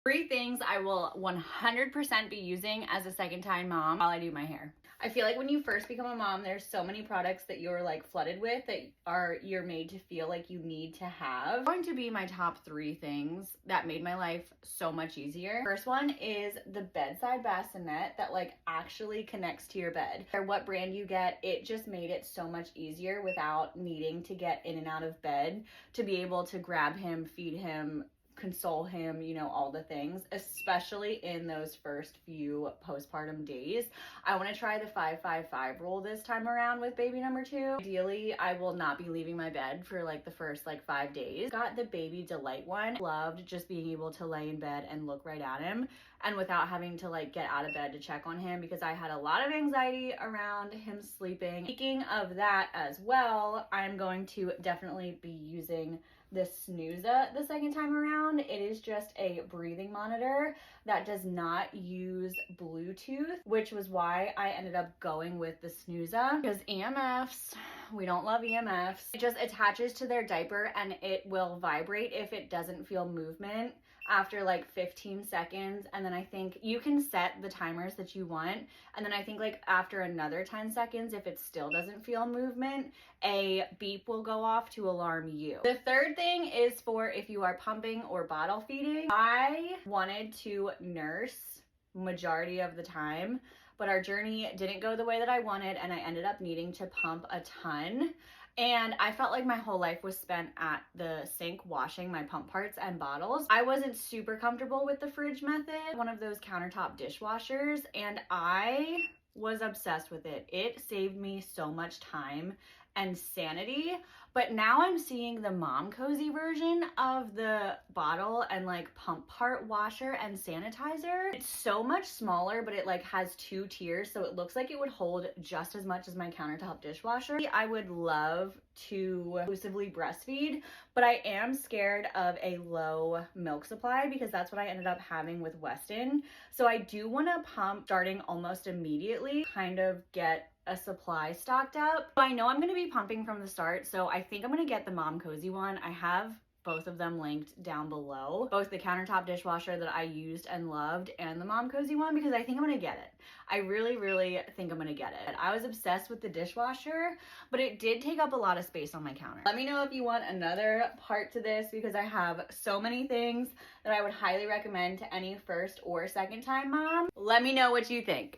3 things I will 100% be using as a second time mom while I do my hair. I feel like when you first become a mom, there's so many products that you're like flooded with that you're made to feel like you need to have. Going to be my top 3 things that made my life so much easier. First one is the bedside bassinet that like actually connects to your bed. No matter what brand you get, it just made it so much easier without needing to get in and out of bed to be able to grab him, feed him, console him, you know, all the things, especially in those first few postpartum days. I want to try the 5-5-5 rule this time around with baby number 2. Ideally, I will not be leaving my bed for like the first like 5 days. Got the baby delight one. Loved just being able to lay in bed and look right at him and without having to like get out of bed to check on him because I had a lot of anxiety around him sleeping. Speaking of that as well, I'm going to definitely be using the snooza the second time around. It is just a breathing monitor that does not use Bluetooth, which was why I ended up going with the snooza, because EMFs, we don't love EMFs. It just attaches to their diaper and it will vibrate if it doesn't feel movement after like 15 seconds. And then I think you can set the timers that you want. And then I think like after another 10 seconds, if it still doesn't feel movement, a beep will go off to alarm you. The third thing is for if you are pumping or bottle feeding. I wanted to nurse majority of the time, but our journey didn't go the way that I wanted and I ended up needing to pump a ton. And I felt like my whole life was spent at the sink washing my pump parts and bottles. I wasn't super comfortable with the fridge method, one of those countertop dishwashers, and I was obsessed with it. It saved me so much time and sanity. But now I'm seeing the mom cozy version of the bottle and like pump part washer and sanitizer. It's so much smaller, but it like has 2 tiers, so it looks like it would hold just as much as my countertop dishwasher. I would love to exclusively breastfeed, but I am scared of a low milk supply because that's what I ended up having with Weston. So I do want to pump starting almost immediately, kind of get a supply stocked up. I know I'm going to be pumping from the start, so I think I'm going to get the Mom Cozy one. I have both of them linked down below, both the countertop dishwasher that I used and loved and the Mom Cozy one, because I think I'm going to get it. I really, really think I'm going to get it. I was obsessed with the dishwasher, but it did take up a lot of space on my counter. Let me know if you want another part to this because I have so many things that I would highly recommend to any first or second time mom. Let me know what you think.